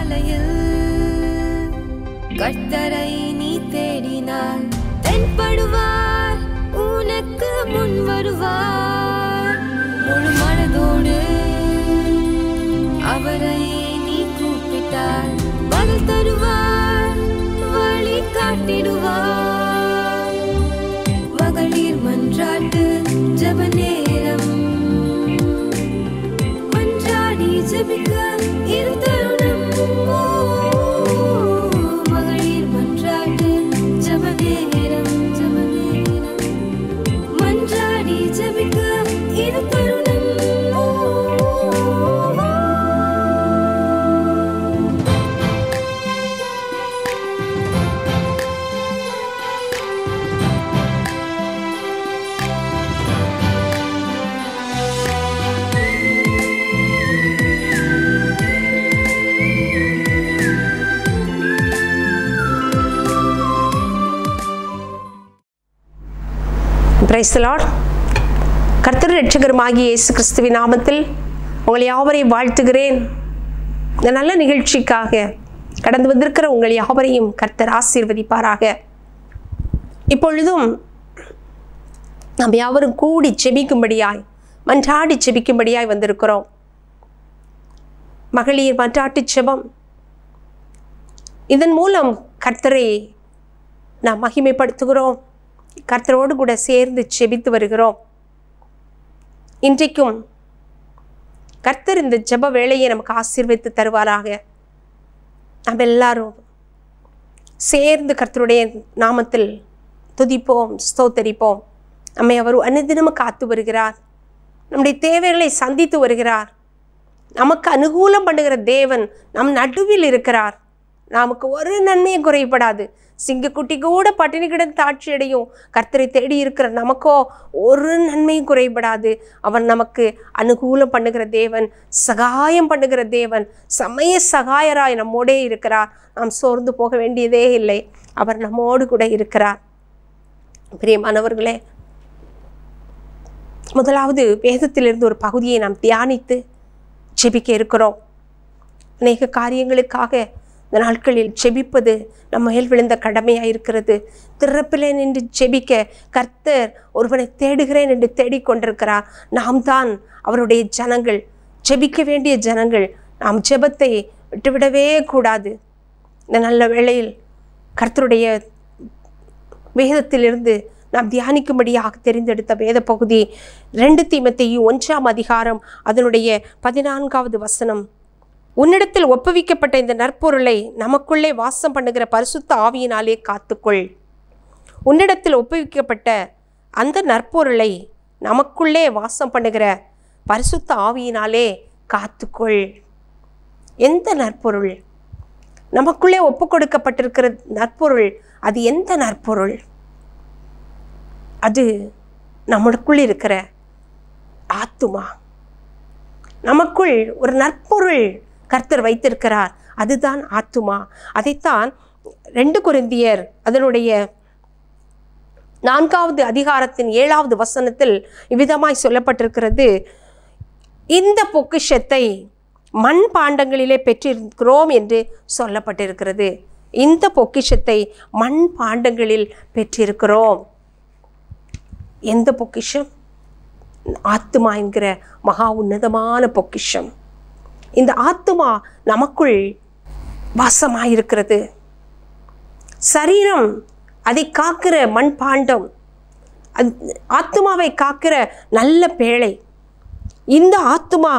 காலையில் கர்த்தரை நீ தேடினால் தென்படுவார், உனக்கு முன் வருவார். முழு மனதோடு அவரை நீ கூப்பிட்டால் பதில் தருவார், வழி காட்டிடுவார். மகளிர் மன்றாட்டு ஜெப நேரம், மன்றாடி ஜெபிக்க இரு தருணம். மகளிர் மன்றாட்டு ஜெப நேரம், மன்றாடி ஜெபிக்க இரு தருணம். Praise the Lord. கர்த்தர் இரட்சகருமாகிய இயேசு கிறிஸ்துவின் நாமத்தில் உங்களை யாவரையும் வாழ்த்துகிறேன். இந்த நல்ல நிகழ்ச்சிக்காக கடந்து வந்திருக்கிற உங்கள் யாவரையும் கர்த்தர் ஆசீர்வதிப்பாராக. இப்பொழுதும் நாம் யாவரும் கூடி செபிக்கும்படியாய், மன்றாடி செபிக்கும்படியாய் வந்திருக்கிறோம். மகளிர் மன்றாட்டு செபம், இதன் மூலம் கர்த்தரை நாம் மகிமைப்படுத்துகிறோம். கர்த்தரோடு கூட சேர்ந்து செபித்து வருகிறோம். இன்றைக்கும் கர்த்தர் இந்த ஜெப வேளையை நமக்கு ஆசீர்வதித்து தருவாராக. நாம் எல்லாரும் சேர்ந்து கர்த்தருடைய நாமத்தில் துதிப்போம், ஸ்தோத்தரிப்போம். நம்மை அவர் அனுதினமும் காத்து வருகிறார். நம்முடைய தேவைகளை சந்தித்து வருகிறார். நமக்கு அனுகூலம் பண்ணுகிற தேவன் நம் நடுவில் இருக்கிறார். நமக்கு ஒரு நன்மையும் குறைபடாது. சிங்கக்குட்டி கூட பட்டினி கிடந்து தாட்சி அடையும். கர்த்தரை தேடி இருக்கிற நமக்கோ ஒரு நன்மையும் குறைபடாது. அவன் நமக்கு அனுகூலம் பண்ணுகிற தேவன், சகாயம் பண்ணுகிற தேவன், சமய சகாயராய் நம்மோடே இருக்கிறார். நாம் சோர்ந்து போக வேண்டியதே இல்லை. அவர் நம்மோடு கூட இருக்கிறார். பிரியமானவர்களே, முதலாவது வேதத்திலிருந்து ஒரு பகுதியை நாம் தியானித்து ஜெபிக்க இருக்கிறோம். அநேக காரியங்களுக்காக இந்த நாட்களில் ஜெபிப்பது நம்ம மேல் விழுந்த கடமையாக இருக்கிறது. திறப்பிலே நின்று ஜெபிக்க கர்த்தர் ஒருவனை தேடுகிறேன் என்று தேடிக்கொண்டிருக்கிறார். நாம் தான் அவருடைய ஜனங்கள், ஜெபிக்க வேண்டிய ஜனங்கள். நாம் ஜெபத்தை விட்டுவிடவே கூடாது. இந்த நல்ல வேளையில் கர்த்தருடைய வேதத்திலிருந்து நாம் தியானிக்கும்படியாக தெரிந்தெடுத்த வேத பகுதி 2 தீமோத்தேயு 1ஆம் அதிகாரம் அதனுடைய 14வது வசனம். உன்னிடத்தில் ஒப்புவிக்கப்பட்ட இந்த நற்பொருளை நமக்குள்ளே வாசம் பண்ணுகிற பரிசுத்த ஆவியினாலே காத்துக்கொள். உன்னிடத்தில் ஒப்புவிக்கப்பட்ட அந்த நற்பொருளை நமக்குள்ளே வாசம் பண்ணுகிற பரிசுத்த ஆவியினாலே காத்துக்கொள். எந்த நற்பொருள்? நமக்குள்ளே ஒப்பு கொடுக்கப்பட்டிருக்கிற நற்பொருள். அது எந்த நற்பொருள்? அது நமக்குள் இருக்கிற ஆத்துமா. நமக்குள் ஒரு நற்பொருள் கர்த்தர் வைத்திருக்கிறார். அதுதான் ஆத்துமா. அதைத்தான் 2 கொரிந்தியர் அதனுடைய 4வது அதிகாரத்தின் 7வது வசனத்தில் இவ்விதமாய் சொல்லப்பட்டிருக்கிறது. இந்த பொக்கிஷத்தை மண் பாண்டங்களிலே பெற்றிருக்கிறோம் என்று சொல்லப்பட்டிருக்கிறது. இந்த பொக்கிஷத்தை மண் பாண்டங்களில் பெற்றிருக்கிறோம். எந்த பொக்கிஷம்? ஆத்துமா என்கிற மகா உன்னதமான பொக்கிஷம். இந்த ஆத்துமா நமக்குள் வாசமாயிருக்கிறது. சரீரம் அதை காக்கிற மண் பாண்டம், ஆத்துமாவை காக்கிற நல்ல பேழை. இந்த ஆத்துமா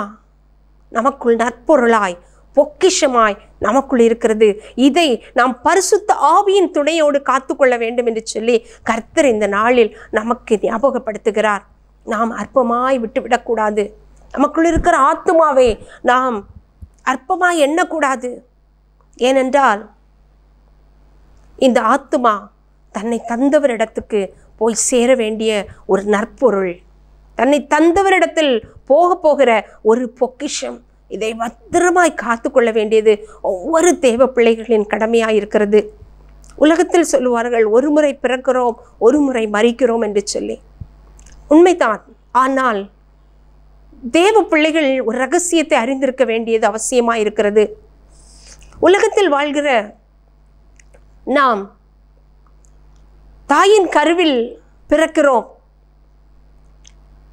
நமக்குள் நற்பொருளாய் பொக்கிஷமாய் நமக்குள் இருக்கிறது. இதை நாம் பரிசுத்த ஆவியின் துணையோடு காத்துக்கொள்ள வேண்டும் என்று சொல்லி கர்த்தர் இந்த நாளில் நமக்கு ஞாபகப்படுத்துகிறார். நாம் அற்பமாய் விட்டுவிடக்கூடாது. நமக்குள் இருக்கிற ஆத்துமாவை நாம் அற்பமாய் எண்ணக்கூடாது. ஏனென்றால் இந்த ஆத்துமா தன்னை தந்தவரிடத்துக்கு போய் சேர வேண்டிய ஒரு நற்பொருள், தன்னை தந்தவரிடத்தில் போகிற ஒரு பொக்கிஷம். இதை பத்திரமாய் காத்து கொள்ள வேண்டியது ஒவ்வொரு தேவ பிள்ளைகளின் கடமையாக இருக்கிறது. உலகத்தில் சொல்லுவார்கள், ஒரு முறை பிறக்கிறோம், ஒரு முறை மரிக்கிறோம் என்று சொல்லி. உண்மைதான். ஆனால் தேவ பிள்ளைகள் ஒரு ரகசியத்தை அறிந்திருக்க வேண்டியது அவசியமாக இருக்கிறது. உலகத்தில் வாழ்கிற நாம் தாயின் கருவில் பிறக்கிறோம்.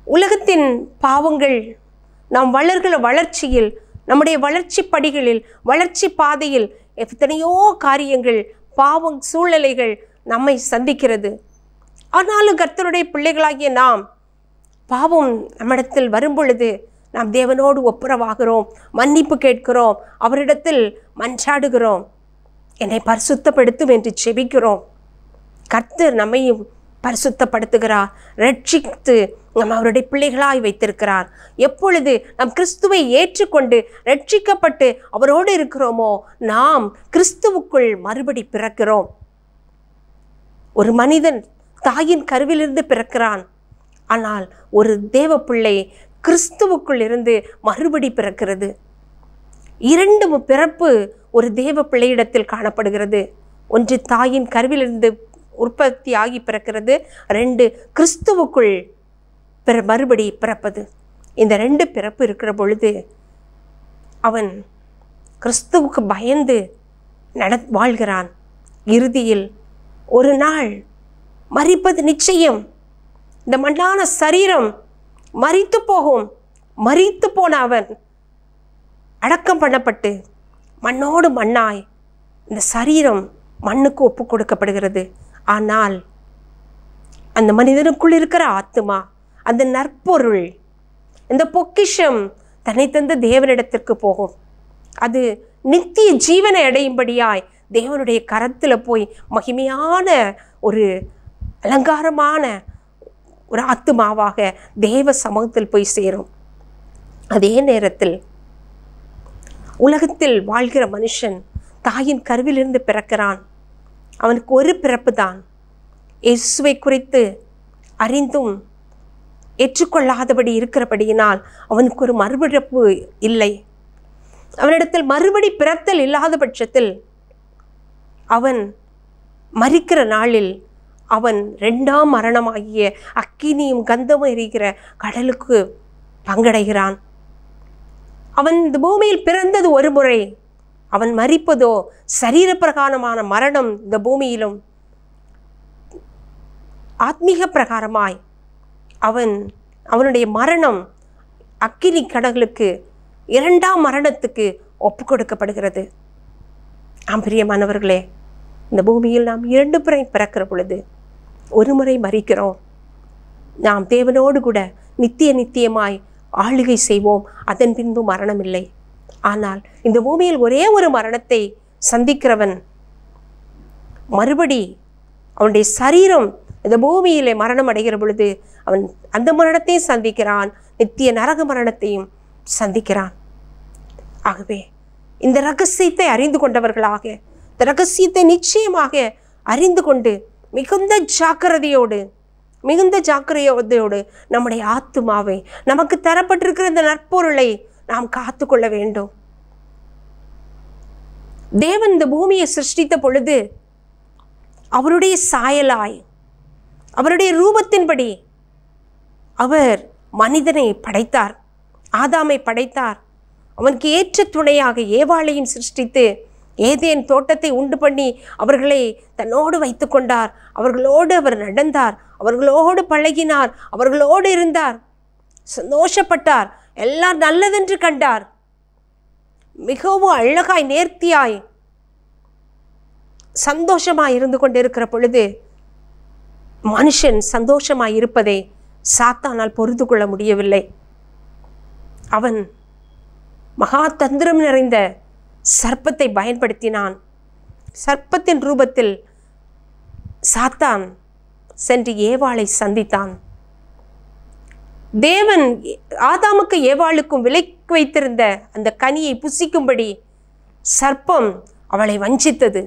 உலகத்தின் பாவங்கள் நாம் வளர்கிற வளர்ச்சியில், நம்முடைய வளர்ச்சி படிகளில், வளர்ச்சி பாதையில் எத்தனையோ காரியங்கள், பாவம், சூழ்நிலைகள் நம்மை சந்திக்கிறது. ஆனாலும் கர்த்தருடைய பிள்ளைகளாகிய நாம் பாவம் நம்மிடத்தில் வரும்பொழுது நாம் தேவனோடு ஒப்புரவாகிறோம், மன்னிப்பு கேட்கிறோம், அவரிடத்தில் மன்றாடுகிறோம், என்னை பரிசுத்தப்படுத்தும் என்று செபிக்கிறோம். கர்த்தர் நம்மையும் பரிசுத்தப்படுத்துகிறார், ரட்சித்து நம் அவருடைய பிள்ளைகளாய் வைத்திருக்கிறார். எப்பொழுது நாம் கிறிஸ்துவை ஏற்றுக்கொண்டு ரட்சிக்கப்பட்டு அவரோடு இருக்கிறோமோ நாம் கிறிஸ்துவுக்குள் மறுபடி பிறக்கிறோம். ஒரு மனிதன் தாயின் கருவிலிருந்து பிறக்கிறான், ஆனால் ஒரு தேவ பிள்ளை கிறிஸ்துவுக்குள் இருந்து மறுபடி பிறக்கிறது. 2 பிறப்பு ஒரு தேவ பிள்ளையிடத்தில் காணப்படுகிறது. ஒன்று தாயின் கருவிலிருந்து உற்பத்தி ஆகி பிறக்கிறது, 2 கிறிஸ்துவுக்குள் மறுபடி பிறப்பது. இந்த 2 பிறப்பு இருக்கிற பொழுது அவன் கிறிஸ்துவுக்கு பயந்து வாழ்கிறான். இறுதியில் ஒரு நாள் மரிப்பது நிச்சயம். இந்த மண்ணான சரீரம் மரித்து போகும். மரித்து போன அவன் அடக்கம் பண்ணப்பட்டு மண்ணோடு மண்ணாய் இந்த சரீரம் மண்ணுக்கு ஒப்பு கொடுக்கப்படுகிறது. ஆனால் அந்த மனிதனுக்குள் இருக்கிற ஆத்துமா, அந்த நற்பொருள், இந்த பொக்கிஷம் தன்னை தந்த தேவனிடத்திற்கு போகும். அது நித்திய ஜீவனை அடையும்படியாய் தேவனுடைய கரத்தில் போய் மகிமையான ஒரு அலங்காரமான ஒரு ஆத்துமாவாக தேவ சமூகத்தில் போய் சேரும். அதே நேரத்தில் உலகத்தில் வாழ்கிற மனுஷன் தாயின் கருவிலிருந்து பிறக்கிறான். அவனுக்கு ஒரு பிறப்பு தான். இயேசுவை குறித்து அறிந்தும் ஏற்றுக்கொள்ளாதபடி இருக்கிறபடியினால் அவனுக்கு ஒரு மறுபிறப்பு இல்லை. அவனிடத்தில் மறுபடி பிறத்தல் இல்லாத பட்சத்தில் அவன் மரிக்கிற நாளில் அவன் 2ஆம் மரணமாகிய அக்கினியும் கந்தமும் எரிகிற கடலுக்கு பங்கடைகிறான். அவன் இந்த பூமியில் பிறந்தது ஒரு முறை, அவன் மரிப்பதோ சரீரப்பிரகாரமான மரணம் இந்த பூமியிலும், ஆத்மீக பிரகாரமாய் அவனுடைய மரணம் அக்கினி கடலுக்கு 2ஆம் மரணத்துக்கு ஒப்பு கொடுக்கப்படுகிறது. பிரியமானவர்களே, இந்த பூமியில் நாம் 2 முறை பிறக்கிற பொழுது ஒரு முறை மரிக்கிறோம். நாம் தேவனோடு கூட நித்தியமாய் ஆளுகை செய்வோம். அதன் பின்பு மரணம் இல்லை. ஆனால் இந்த பூமியில் ஒரே ஒரு மரணத்தை சந்திக்கிறவன் மறுபடி அவனுடைய சரீரம் இந்த பூமியிலே மரணம் அடைகிற பொழுது அவன் அந்த மரணத்தையும் சந்திக்கிறான், நித்திய நரக மரணத்தையும் சந்திக்கிறான். ஆகவே இந்த ரகசியத்தை அறிந்து கொண்டவர்களாக, இந்த ரகசியத்தை நிச்சயமாக அறிந்து கொண்டு மிகுந்த ஜாக்கிரதையோடு நம்முடைய ஆத்துமாவை, நமக்கு தரப்பட்டிருக்கிற இந்த நற்பொருளை நாம் காத்து கொள்ள வேண்டும். தேவன் இந்த பூமியை சிருஷ்டித்த பொழுது அவருடைய சாயலாய், அவருடைய ரூபத்தின்படி அவர் மனிதனை படைத்தார், ஆதாமை படைத்தார். அவனுக்கு ஏற்ற துணையாக ஏவாளையும் சிருஷ்டித்து ஏதேன் தோட்டத்தை உண்டு பண்ணி அவர்களை தன்னோடு வைத்து கொண்டார். அவர்களோடு அவர் நடந்தார், அவர்களோடு பழகினார், அவர்களோடு இருந்தார், சந்தோஷப்பட்டார், எல்லாம் நல்லதென்று கண்டார். மிகவும் அழகாய் நேர்த்தியாய் சந்தோஷமாய் இருந்து கொண்டிருக்கிற பொழுது மனுஷன் சந்தோஷமாய் இருப்பதை சாத்தானால் பொறுத்து கொள்ள முடியவில்லை. அவன் மகா தந்திரம் நிறைந்த சர்ப்பத்தை பயன்படுத்தினான். சர்ப்பத்தின் ரூபத்தில் சாத்தான் சென்று ஏவாளை சந்தித்தான். தேவன் ஆதாமுக்கு ஏவாளுக்கும் விலக்கி வைத்திருந்த அந்த கனியை புசிக்கும்படி சர்ப்பம் அவளை வஞ்சித்தது.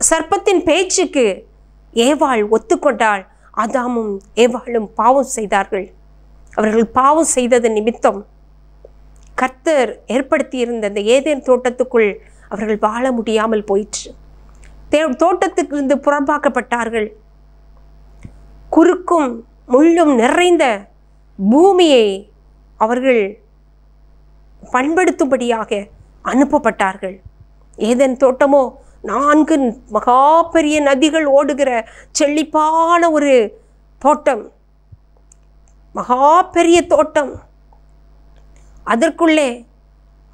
சர்ப்பத்தின் பேச்சுக்கு ஏவாள் ஒத்துக்கொண்டாள். ஆதாமும் ஏவாளும் பாவம் செய்தார்கள். அவர்கள் பாவம் செய்தது நிமித்தம் கர்த்தர் ஏற்படுத்தியிருந்த அந்த ஏதேன் தோட்டத்துக்குள் அவர்கள் வாழ முடியாமல் போயிற்று. தோட்டத்துக்கு புறம்பாக்கப்பட்டார்கள். குறுக்கும் முள்ளும் நிறைந்த பூமியை அவர்கள் பண்படுத்தும்படியாக அனுப்பப்பட்டார்கள். ஏதேன் தோட்டமோ 4 மகா பெரிய நதிகள் ஓடுகிற செழிப்பான ஒரு தோட்டம், மகா பெரிய தோட்டம். அதற்குள்ளே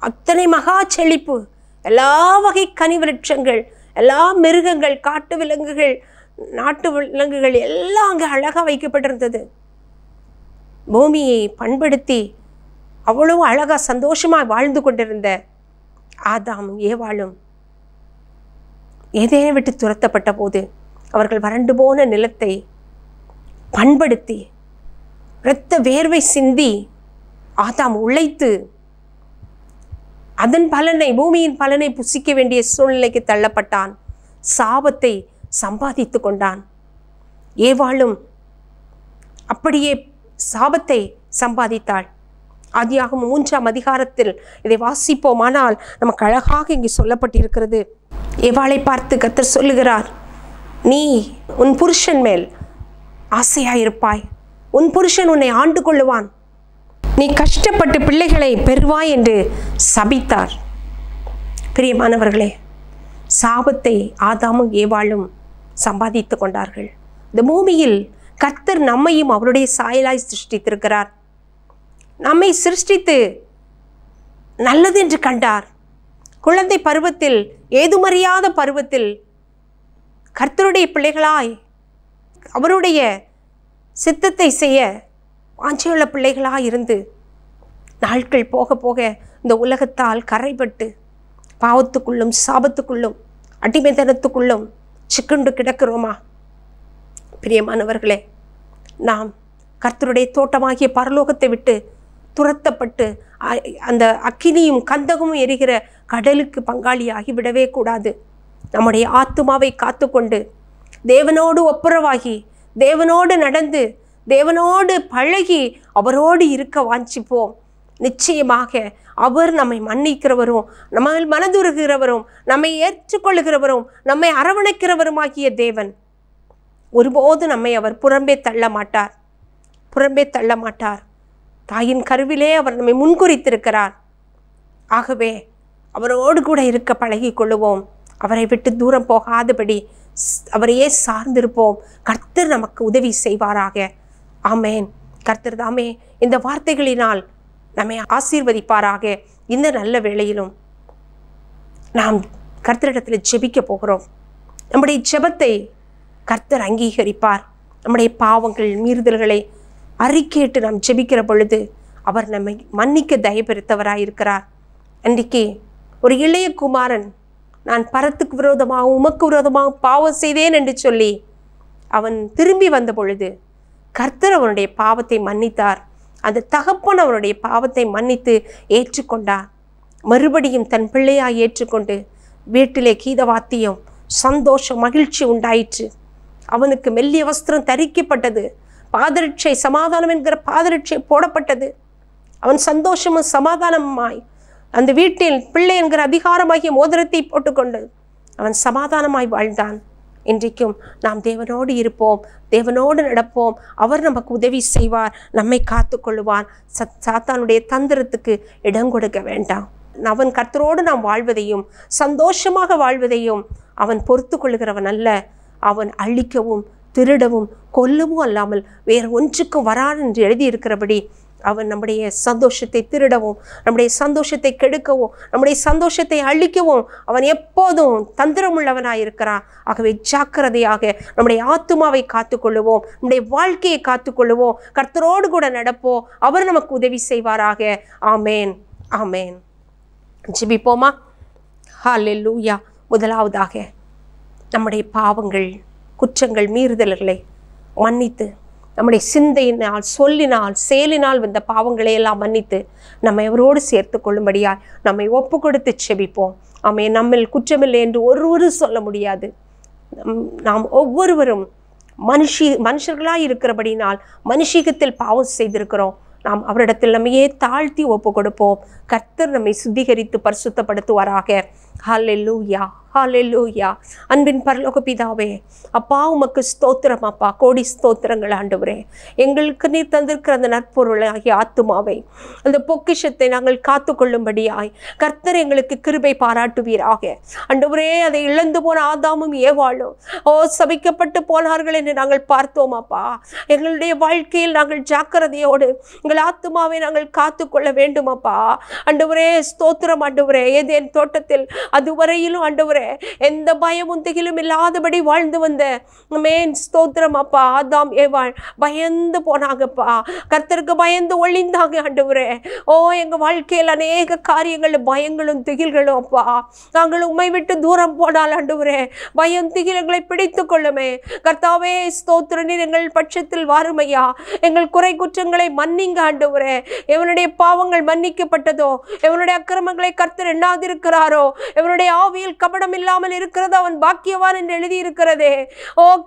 அத்தனை மகா செழிப்பு, எல்லா வகை கனி விருட்சங்கள், எல்லா மிருகங்கள், காட்டு விலங்குகள், நாட்டு விலங்குகள் எல்லாம் அங்கே அழகாக வைக்கப்பட்டிருந்தது. பூமியை பண்படுத்தி அவ்வளவு அழகாக சந்தோஷமாக வாழ்ந்து கொண்டிருந்த ஆதாமும் ஏவாளும் ஏதேனை விட்டு துரத்தப்பட்ட போது அவர்கள் வறண்டு போன நிலத்தை பண்படுத்தி இரத்த வேர்வை சிந்தி ஆதாம் உழைத்து அதன் பலனை, பூமியின் பலனை புசிக்க வேண்டிய சூழ்நிலைக்கு தள்ளப்பட்டான். சாபத்தை சம்பாதித்து கொண்டான். ஏவாளும் அப்படியே சாபத்தை சம்பாதித்தாள். ஆதியாகமம் 3ஆம் அதிகாரத்தில் இதை வாசிப்போமானால் நமக்கு அழகாக இங்கே சொல்லப்பட்டிருக்கிறது. ஏவாளை பார்த்து கர்த்தர் சொல்லுகிறார், நீ உன் புருஷன் மேல் ஆசையாயிருப்பாய், உன் புருஷன் உன்னை ஆண்டு கொள்ளுவான், நீ கஷ்டப்பட்டு பிள்ளைகளை பெறுவாய் என்று சபித்தார். பிரியமானவர்களே, சாபத்தை ஆதாமும் ஏவாளும் சம்பாதித்து கொண்டார்கள். இந்த பூமியில் கர்த்தர் நம்மையும் அவருடைய சாயலாய் சிருஷ்டித்திருக்கிறார். நம்மை சிருஷ்டித்து நல்லது என்று கண்டார். குழந்தை பருவத்தில், ஏதுமறியாத பருவத்தில் கர்த்தருடைய பிள்ளைகளாய் அவருடைய சித்தத்தை செய்ய வாஞ்சையுள்ள பிள்ளைகளாக இருந்து நாட்கள் போக போக இந்த உலகத்தால் கரைப்பட்டு பாவத்துக்குள்ளும் சாபத்துக்குள்ளும் அடிமைத்தனத்துக்குள்ளும் சிக்குண்டு கிடக்கிறோமா? பிரியமானவர்களே, நாம் கர்த்தருடைய தோட்டமாகிய பரலோகத்தை விட்டு துரத்தப்பட்டு அந்த அக்கினியும் கந்தகமும் எரிகிற கடலுக்கு பங்காளியாகி விடவே கூடாது. நம்முடைய ஆத்துமாவை காத்து கொண்டு தேவனோடு ஒப்புரவாகி, தேவனோடு நடந்து, தேவனோடு பழகி, அவரோடு இருக்க வாஞ்சிப்போம். நிச்சயமாக அவர் நம்மை மன்னிக்கிறவரும், நம்ம மனதுருகிறவரும், நம்மை ஏற்றுக்கொள்ளுகிறவரும், நம்மை அரவணைக்கிறவருமாகிய தேவன். ஒருபோது நம்மை அவர் புறம்பே தள்ள மாட்டார், புறம்பே தள்ள மாட்டார். தாயின் கருவிலே அவர் நம்மை முன்குறித்திருக்கிறார். ஆகவே அவரோடு கூட இருக்க பழகி கொள்ளுவோம். அவரை விட்டு தூரம் போகாதபடி அவரையே சார்ந்திருப்போம். கர்த்தர் நமக்கு உதவி செய்வாராக. ஆமேன். கர்த்தர் தாமே இந்த வார்த்தைகளினால் நம்மை ஆசீர்வதிப்பாராக. இந்த நல்ல வேளையிலும் நாம் கர்த்தரிடத்தில் ஜெபிக்க போகிறோம். நம்முடைய ஜெபத்தை கர்த்தர் அங்கீகரிப்பார். நம்முடைய பாவங்கள், மீறுதல்களை அறிக்கையிட்டு நாம் ஜெபிக்கிற பொழுது அவர் நம்மை மன்னிக்க தயபெருத்தவராயிருக்கிறார். அன்றைக்கு ஒரு இளைய குமாரன், நான் பரத்துக்கு விரோதமாக, உமக்கு விரோதமாக பாவம் செய்தேன் என்று சொல்லி அவன் திரும்பி வந்த பொழுது கர்த்தர் அவனுடைய பாவத்தை மன்னித்தார். அந்த தகப்பன் அவனுடைய பாவத்தை மன்னித்து ஏற்றுக்கொண்டார். மறுபடியும் தன் பிள்ளையாய் ஏற்றுக்கொண்டு வீட்டிலே கீதவாத்தியம், சந்தோஷம், மகிழ்ச்சி உண்டாயிற்று. அவனுக்கு மெல்லிய வஸ்திரம் தரிக்கப்பட்டது. பாதரட்சை, சமாதானம் என்கிற பாதரட்சை போடப்பட்டது. அவன் சந்தோஷமும் சமாதானமாய் அந்த வீட்டில் பிள்ளை என்கிற அதிகாரமாகிய மோதிரத்தை போட்டுக்கொண்டு அவன் சமாதானமாய் வாழ்ந்தான். இன்றைக்கும் நாம் தேவனோடு இருப்போம், தேவனோடு நடப்போம். அவர் நமக்கு உதவி செய்வார், நம்மை காத்து கொள்ளுவார். சாத்தானுடைய தந்திரத்துக்கு இடம் கொடுக்க வேண்டாம். அவன் கர்த்தரோடு நாம் வாழ்வதையும் சந்தோஷமாக வாழ்வதையும் அவன் பொறுத்து கொள்ளுகிறவன் அல்ல. அவன் அழிக்கவும் திருடவும் கொல்லவும் அல்லாமல் வேறு ஒன்றுக்கும் வரான் என்று எழுதியிருக்கிறபடி அவன் நம்முடைய சந்தோஷத்தை திருடவும், நம்முடைய சந்தோஷத்தை கெடுக்கவும், நம்முடைய சந்தோஷத்தை அழிக்கவும் அவன் எப்போதும் தந்திரமுள்ளவனாயிருக்கிறான். ஆகவே ஜாக்கிரதையாக நம்முடைய ஆத்துமாவை காத்துக்கொள்ளுவோம், நம்முடைய வாழ்க்கையை காத்துக்கொள்ளுவோம், கர்த்தரோடு கூட நடப்போம். அவர் நமக்கு உதவி செய்வாராக. ஆமேன், ஆமேன். ஜெபிப்போமா? ஹல்லேலூயா. முதலாவதாக நம்முடைய பாவங்கள், குற்றங்கள், மீறுதல்களை மன்னித்து, நம்முடைய சிந்தையினால், சொல்லினால், செயலினால் வந்த பாவங்களை எல்லாம் மன்னித்து நம்மை அவரோடு சேர்த்து கொள்ளும்படியாய் நம்மை ஒப்பு கொடுத்து செபிப்போம். ஆமென். நம்மில் குற்றமில்லை என்று ஒருவரும் சொல்ல முடியாது. நாம் ஒவ்வொருவரும் மனுஷர்களாய் இருக்கிறபடினால் மனுஷீகத்தில் பாவம் செய்திருக்கிறோம். நாம் அவரிடத்தில் நம்மையே தாழ்த்தி ஒப்பு கொடுப்போம். கர்த்தர் நம்மை சுத்திகரித்து பரிசுத்தப்படுத்துவாராக. ஹல்லேலூயா, ஹல்லேலூயா. அன்பின் பரலோக பிதாவே, அப்பா உமக்கு ஸ்தோத்திரம் அப்பா, கோடி ஸ்தோத்திரங்கள் ஆண்டவரே. எங்களுக்கு நீர் தந்திருக்கிற அந்த நற்பொருளாகிய ஆத்துமாவை, அந்த பொக்கிஷத்தை நாங்கள் காத்து கொள்ளும்படியாய் கர்த்தர் எங்களுக்கு கிருபை பாராட்டுவீராக. ஆண்டவரே, அதை இழந்து போன ஆதாமும் ஏவாளும் சபிக்கப்பட்டு போனார்கள் என்று நாங்கள் பார்த்தோம் அப்பா. எங்களுடைய வாழ்க்கையில் நாங்கள் ஜாக்கிரதையோடு எங்கள் ஆத்துமாவை நாங்கள் காத்து கொள்ள வேண்டும் அப்பா. ஆண்டவரே ஸ்தோத்திரம் ஆண்டவரே. ஏதேன் தோட்டத்தில் அதுவரையிலும் ஆண்டவரே எந்த பயமும் திகிலும் இல்லாதபடி வாழ்ந்து வந்த ஸ்தோத்திரம் அப்பா. ஆதாம் ஏவாள் பயந்து போனாங்கப்பா, கர்த்தருக்கு பயந்து ஒளிந்தாங்க ஆண்டவரே. எங்க வாழ்க்கையில் அநேக காரியங்கள் பயங்களும் திகில்களும் அப்பா. நாங்கள் உம்மை விட்டு தூரம் போனால் ஆண்டவரே பயம் திகில்களை பிடித்து கொள்ளுமே கர்த்தாவே. ஸ்தோத்திர நீர் எங்கள் பட்சத்தில் வாருமையா. எங்கள் குறை குற்றங்களை மன்னிங்க ஆண்டவரே. எவனுடைய பாவங்கள் மன்னிக்கப்பட்டதோ, எவனுடைய அக்கிரமங்களை கர்த்தர் எண்ணாதிருக்கிறாரோ, எவனுடைய ஆவியில் கபடம் இல்லாமல் இருக்கிறது அவன் பாக்கியவான் என்று எழுதி இருக்கிறதே.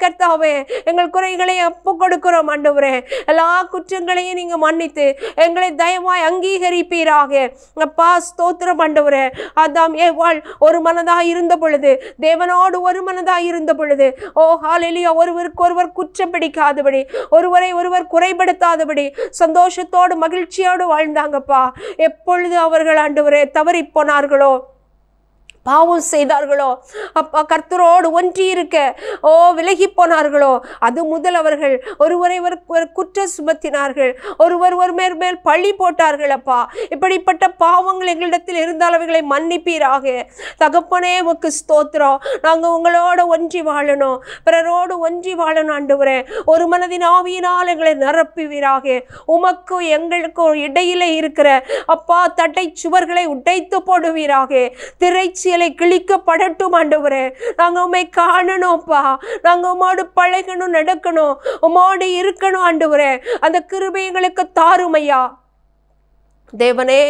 கர்த்தாவே, எங்கள் குறைகளை ஒப்பு கொடுக்கிறோம் ஆண்டவரே. எல்லா குற்றங்களையும் நீங்க மன்னித்து எங்களை தயவாய் அங்கீகரிப்பீராக அப்பா. ஸ்தோத்திரம் ஆண்டவரே. ஆதாம் ஏவாள் ஒரு மனதாய் இருந்த பொழுது, தேவனோடு ஒரு மனதாய் இருந்த பொழுது, ஹல்லேலூயா, ஒருவருக்கு ஒருவர் குற்றம் பிடிக்காதபடி, ஒருவரை ஒருவர் குறைபடுத்தாதபடி சந்தோஷத்தோடு மகிழ்ச்சியோடு வாழ்ந்தாங்கப்பா. எப்பொழுது அவர்கள் ஆண்டவரே தவறி போனார்களோ, பாவம் செய்தார்களோ அப்பா, கர்த்தரோடு ஒன்றி இருக்க விலகி போனார்களோ, அது முதல் அவர்கள் ஒருவரை குற்றம் சுமத்தினார்கள், ஒருவர் ஒரு மேல் பழி போட்டார்கள் அப்பா. இப்படிப்பட்ட பாவங்கள் எங்களிடத்தில் இருந்தால் அவைகளை மன்னிப்பீராக தகப்பனே. உமக்கு ஸ்தோத்திரம். நாங்கள் உங்களோட ஒன்றி வாழணும், பிறரோடு ஒன்றி வாழணும் ஆண்டவரே. ஒரு மனதின் ஆவியினால் எங்களை நிரப்புவீராக. உமக்கும் எங்களுக்கும் இடையிலே இருக்கிற அப்பா தட்டை சுவர்களை உடைத்து போடுவீராக. திரைச்சி கிழிக்கப்படட்டும் ஆண்டவரே. நாங்க உம்மை காணணும்ப்பா. நாங்க உம்மோடு பழகணும், நடக்கணும், உம்மோடு இருக்கணும் ஆண்டவரே. அந்த கிருபை எங்களுக்கு தாருமையா தேவனே.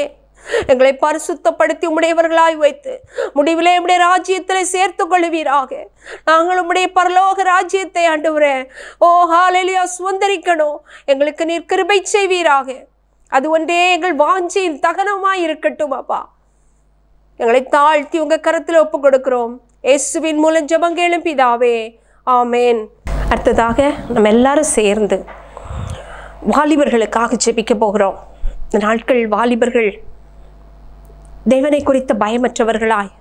எங்களை பரிசுத்தப்படுத்தி உம்முடையவர்களாய் வைத்து முடிவிலே உம்முடைய ராஜ்யத்தில் சேர்த்து கொள்வீராக. நாங்கள் உம்முடைய பரலோக ராஜ்யத்தை ஆண்டவரே ஹல்லேலூயா சுதந்தரிக்கணும். எங்களுக்கு நீர் கிருபை செய்வீராக. அது ஒன்றே எங்கள் வாஞ்சியின் தகனமாய் இருக்கட்டும் அப்பா. எங்களை தாழ்த்தி உங்க கரத்தில் ஒப்பு கொடுக்கிறோம். இயேசுவின் மூலம் ஜெபம் கேளும் பிதாவே, ஆமேன். அடுத்ததாக நம்ம எல்லாரும் சேர்ந்து வாலிபர்களுக்காக ஜெபிக்க போகிறோம். இந்த நாட்கள் வாலிபர்கள் தேவனை குறித்த பயமற்றவர்களாய்,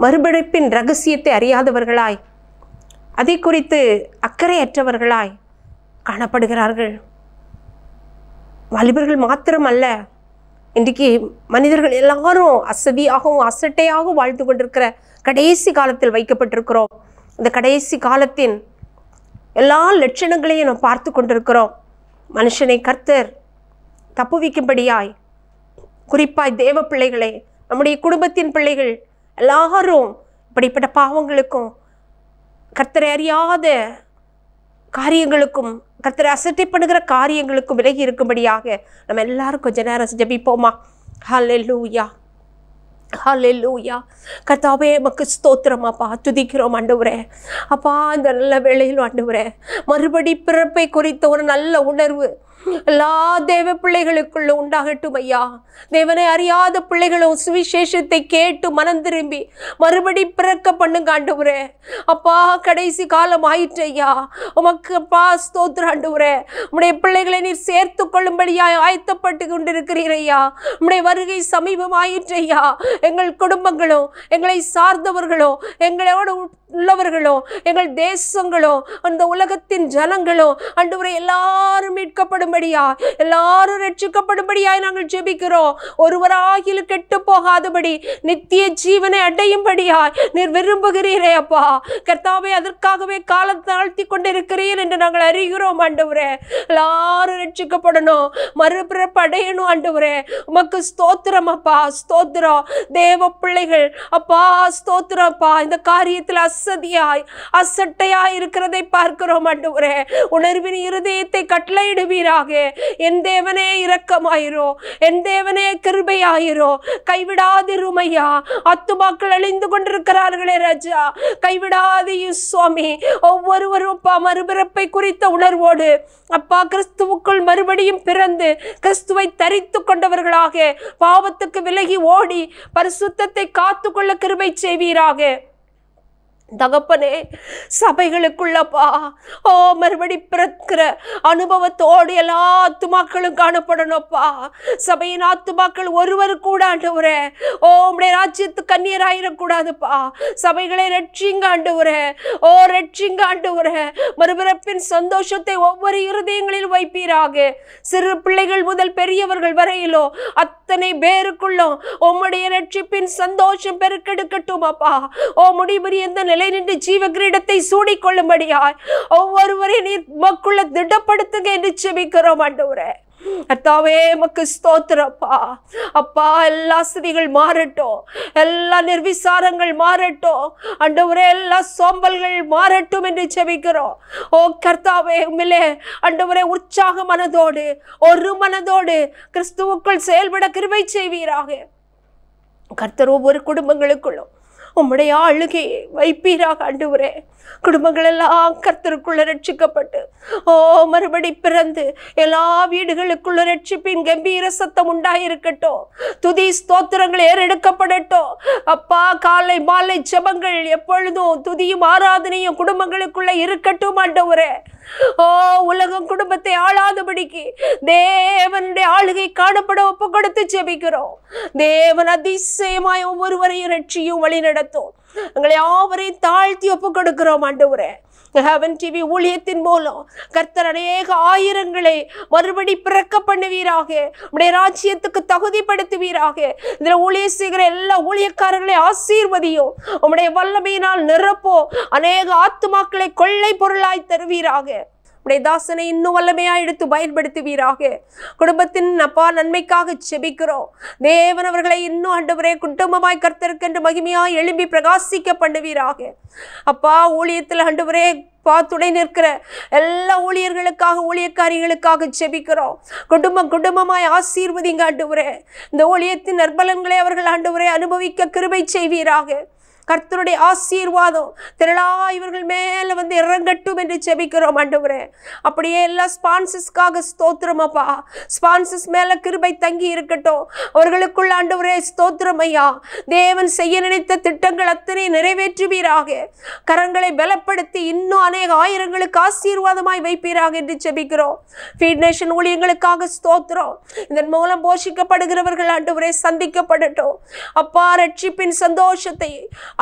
மறுபிழைப்பின் ரகசியத்தை அறியாதவர்களாய், அதை குறித்து அக்கறையற்றவர்களாய் காணப்படுகிறார்கள். வாலிபர்கள் மாத்திரம் அல்ல, இன்றைக்கு மனிதர்கள் எல்லாரும் அசதியாகவும் அசட்டையாகவும் வாழ்ந்து கொண்டிருக்கிற கடைசி காலத்தில் வைக்கப்பட்டிருக்கிறோம். இந்த கடைசி காலத்தின் எல்லா லட்சணங்களையும் நாம் பார்த்து கொண்டிருக்கிறோம். மனுஷனை கர்த்தர் தப்புவிக்கும்படியாய், குறிப்பாய் தேவ பிள்ளைகளே, நம்முடைய குடும்பத்தின் பிள்ளைகள் எல்லாரும் இப்படிப்பட்ட பாவங்களுக்கும் கர்த்தரை அறியாத காரியங்களுக்கும் கர்த்தரை அசட்டைப்படுகிற காரியங்களுக்கும் விலகி இருக்கும்படியாக நம்ம எல்லாரும் கொஞ்ச நேரம் ஜெபிப்போமா. ஹல்லேலூயா, ஹல்லேலூயா. கர்த்தாவே உமக்கு ஸ்தோத்திரம் அப்பா, துதிக்கிறோம் ஆண்டவரே. அப்பா, இந்த நல்ல வேளையில் ஆண்டவரே மறுபடி பிறப்பை குறித்த ஒரு நல்ல உணர்வு எல்லா தேவ பிள்ளைகளுக்குள்ள உண்டாகட்டும் ஐயா. தேவனை அறியாத பிள்ளைகளும் சுவிசேஷத்தை கேட்டு மனம் திரும்பி மறுபடி பிறக்க பண்ணுங்க ஆண்டவரே. அப்பா, கடைசி காலம் ஆயிற்று ஐயா. உமக்கு அப்பா ஸ்தோத்திரம் ஆண்டவரே. உம்முடைய பிள்ளைகளை நீர் சேர்த்து கொள்ளும்படியா ஆயத்தப்பட்டு கொண்டிருக்கிறீர் ஐயா. உம்முடைய வருகை சமீபம் ஆயிற்று ஐயா. எங்கள் குடும்பங்களும், எங்களை சார்ந்தவர்களும், எங்களோடு உள்ளவர்களும், எங்கள் தேசங்களும், அந்த உலகத்தின் ஜனங்களும் ஆண்டவரே எல்லாரும் மீட்கப்படும்படியா, எல்லாரும் ரட்சிக்கப்படும்படியாய் நாங்கள் ஜெபிக்கிறோம். ஒருவராகிலும் கெட்டு போகாதபடி நித்திய ஜீவனை அடையும்படியாய் நீர் விரும்புகிறீரே அப்பா. கர்த்தாவே, அதற்காகவே காலம் தாழ்த்தி கொண்டிருக்கிறீர் என்று நாங்கள் அறிகிறோம் ஆண்டவரே. எல்லாரும் ரட்சிக்கப்படணும், மறுபிறப்பு அடையணும் ஆண்டவரே. உமக்கு ஸ்தோத்திரம் அப்பா, ஸ்தோத்திரம். தேவ பிள்ளைகள் அப்பா ஸ்தோத்திரம் அப்பா, இந்த காரியத்தில் அசட்டையாய் இருக்கிறதை பார்க்கிறோம் ஆண்டவரே. உணர்வின் இருதயத்தை கட்டளையிடுவீராக. செய்வீராக. என் தேவனே இரக்கமாயிரோ, என் தேவனே கிருபையாயிரோ, கைவிடாதிருமையா. ஆத்துமாக்கள் அழிந்து கொண்டிருக்கிறார்களே ராஜா, கைவிடாதையும் சுவாமி. ஒவ்வொருவரும் அப்பா மறுபிறப்பை குறித்த உணர்வோடு அப்பா கிறிஸ்துவுக்குள் மறுபடியும் பிறந்து கிறிஸ்துவை தரித்து கொண்டவர்களாக பாவத்துக்கு விலகி ஓடி பரிசுத்தத்தை காத்துக்கொள்ள கிருபை செய்வீராக. தகப்பனே, சபைகளுக்குள்ளப்பா மறுபடி பிறக்கிற அனுபவத்தோடு எல்லா ஆத்துமாக்களும் காணப்படணும்ப்பா. சபையின் ஆத்துமாக்கள் ஒருவர் கூட ஆண்டவரே உம்முடைய ராஜ்யத்துக்கு கன்னியராயிடக்கூடாதுப்பா. சபைகளை ரட்சிங்க ஆண்டவரே, ரட்சிங்க ஆண்டவரே. மறுபிறப்பின் சந்தோஷத்தை ஒவ்வொரு இருதயங்களில் வைப்பீராக. சிறு பிள்ளைகள் முதல் பெரியவர்கள் வரையிலோ அத்தனை பேருக்குள்ளும் உம்முடைய ரட்சிப்பின் சந்தோஷம் பெருக்கெடுக்கட்டும் அப்பா. முடிபுரி எந்த நிலை நின்று ஜீவ கிரீடத்தை சூடிக்கொள்ளும்படியாய் ஒவ்வொருவரையும் நீர் மக்குள்ள திடப்படுத்துங்க என்று ஜெபிக்கிறோம் ஆண்டவரே. கர்த்தாவே மக்கு ஸ்தோத்திரப்பா. அப்பா எல்லா ஸ்திதிகள் மாறட்டும், எல்லா நிர்விசாரங்கள் மாறட்டும் ஆண்டவரே, எல்லா சோம்பல்கள் மாறட்டும் என்று ஜெபிக்கிறோம். கர்த்தாவே உம்மிலே ஆண்டவரே உற்சாக மனதோடு ஒரு மனதோடு கிறிஸ்துவுக்குள் செயல்பட கிருபை செய்வீராக. கர்த்தர் ஒவ்வொரு குடும்பங்களுக்குள்ளும் உம்முடைய ஆளுகையை வைப்பீராக ஆண்டவரே. குடும்பங்கள் எல்லாம் கர்த்தருக்குள்ள ரட்சிக்கப்பட்டு மறுபடி பிறந்து எல்லா வீடுகளுக்குள்ள ரட்சிப்பின் கம்பீர சத்தம் உண்டாயிருக்கட்டும். துதி ஸ்தோத்திரங்கள் ஏறெடுக்கப்படட்டும் அப்பா. காலை மாலை ஜெபங்கள் எப்பொழுதும் துதியும் ஆராதனையும் குடும்பங்களுக்குள்ள இருக்கட்டும் ஆண்டவரே. உலகம் குடும்பத்தை ஆளாதபடிக்கு தேவனுடைய ஆளுகை காணப்பட ஒப்பு கொடுத்து ஜெபிக்கிறோம். தேவன் அதிசயமாய் ஒவ்வொருவரையும் ரட்சியும் வழி நடத்தும். எங்களை யாவரையும் தாழ்த்தி ஒப்பு கொடுக்கிறோம் ஆண்டவரே. ஹெவன் டிவி ஊழியத்தின் மூலம் கர்த்தர் அநேக ஆயிரங்களை மறுபடி பிறக்க பண்ணுவீராக. உடைய ராஜ்யத்துக்கு தகுதிப்படுத்துவீராக. இதில் ஊழிய செய்கிற எல்லா ஊழியக்காரர்களை ஆசீர்வதியும். உம்முடைய வல்லமையினால் நிரப்போ. அநேக ஆத்துமாக்களை கொள்ளை பொருளாய் தருவீராக. உடைய தாசனை இன்னும் வல்லமையா எடுத்து பயன்படுத்துவீராக. குடும்பத்தின் அப்பா நன்மைக்காக செபிக்கிறோம். தேவன் அவர்களை இன்னும் ஆண்டவரே குடும்பமாய் கர்த்தருக்கென்று மகிமையாய் எழும்பி பிரகாசிக்க பண்ணுவீராக. அப்பா ஊழியத்தில் ஆண்டவரே துணை நிற்கிற எல்லா ஊழியர்களுக்காக ஊழியக்காரிகளுக்காக செபிக்கிறோம். குடும்பமாய் ஆசீர்வதிங்க ஆண்டவரே. இந்த ஊழியத்தின் நற்பலன்களை அவர்கள் ஆண்டவரே அனுபவிக்க கிருபை செய்வீராக. கர்த்தருடைய ஆசீர்வாதம் திரளா இவர்கள் மேல வந்து இறங்கட்டும் என்று ஜெபிக்கிறோம் ஆண்டவரே. அப்படியே எல்லா ஸ்பான்சர்ஸ்க்காக ஸ்தோத்திரம் அப்பா. ஸ்பான்சர்ஸ் மேல கிருபை தங்கி இருக்கட்டும். அவர்களுக்குள்ள ஆண்டவரே ஸ்தோத்திரம் ஐயா. தேவன் செய்ய நினைத்த திட்டங்கள் அத்தனை நிறைவேற்றுவீராக. கரங்களை பலப்படுத்தி இன்னும் அநேக ஆயிரங்களுக்கு ஆசீர்வாதமாய் வைப்பீராக என்று ஜெபிக்கிறோம். ஃபீட் நேஷன் ஊழியங்களுக்காக ஸ்தோத்திரம். இதன் மூலம் போஷிக்கப்படுகிறவர்கள் ஆண்டவரே சந்திக்கப்படட்டும் அப்பா. ரட்சிப்பின் சந்தோஷத்தை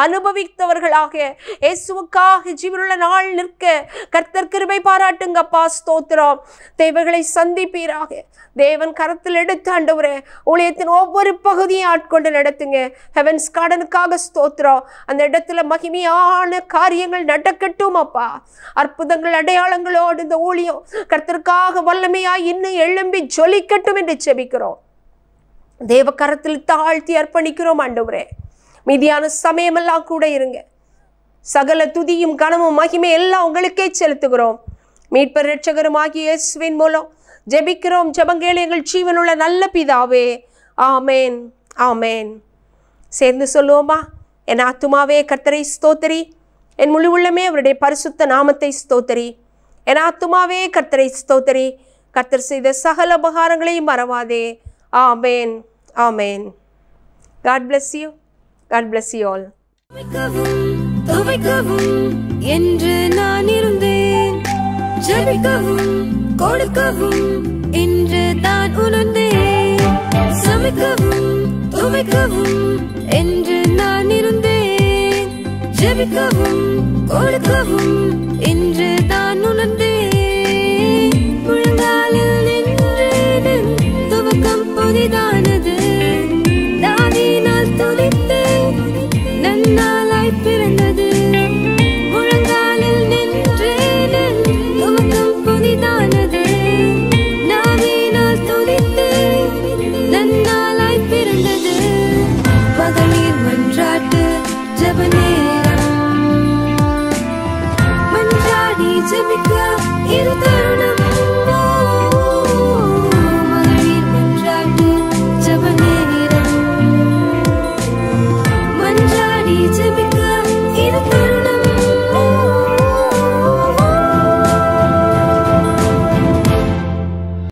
அனுபவித்தவர்களாக இயேசுவுக்காக ஜீவனுள்ள நாள் நிற்க கர்த்தர் கிருபை பாராட்டுங்கப்பா. ஸ்தோத்திரம். தேவைகளை சந்திப்பீராக. தேவன் கரத்தில் எடுத்து ஆண்டவரே ஊழியத்தின் ஒவ்வொரு பகுதியை ஆட்கொண்டு நடத்துங்க. ஹெவன்ஸ் கார்டனுக்காக ஸ்தோத்திரம். அந்த இடத்துல மகிமையான காரியங்கள் நடக்கட்டும் அப்பா. அற்புதங்கள் அடையாளங்களோடு இந்த ஊழியம் கர்த்தருக்காக வல்லமையாய் இன்னும் எழும்பி ஜொலிக்கட்டும் என்று ஜெபிக்கிறோம். தேவ கரத்தில் தாழ்த்தி அர்ப்பணிக்கிறோம் ஆண்டவரே. மீதியான சமயமெல்லாம் கூட இருங்க. சகல துதியும் கனமும் மகிமை எல்லாம் உங்களுக்கே செலுத்துகிறோம். மீட்பர் இரட்சகரும் ஆகிய இயேசுவின் மூலம் ஜெபிக்கிறோம். ஜெபங்கள் எங்கள் ஜீவனுள்ள நல்ல பிதாவே, ஆமேன் ஆமேன். சேர்ந்து சொல்லுவோமா? என் ஆத்துமாவே கர்த்தரை ஸ்தோத்திரி, என் முழு உள்ளமே அவருடைய பரிசுத்த நாமத்தை ஸ்தோத்திரி. என் ஆத்துமாவே கர்த்தரை ஸ்தோத்திரி, கர்த்தர் செய்த சகல உபகாரங்களையும் மறவாதே. ஆமேன் ஆமேன். God bless you. God bless you all. துவைக்கவும் என்று நான் இருந்தேன். ஜெபிக்கவும் கொடுக்கவும் என்று நான் உணர்ந்தேன். சமைக்கவும் துவைக்கவும் என்று நான் இருந்தேன். ஜெபிக்கவும் கொடுக்கவும் என்று நான் உணர்ந்தேன். முழங்காலில் நின்று துவக்கம் புதிதானது. தாவீதினால் துதித்தேன், நன்னாளாய் பிறந்தது. முழங்காலில் நின்றேன், துவக்கம் புதிதானது. தாவீதினால் துதித்தேன், நன்னாளாய் பிறந்தது. மகளிர் மன்றாட்டு ஜெப நேரம். மன்றாடி ஜெபிக்க இது தருணம்.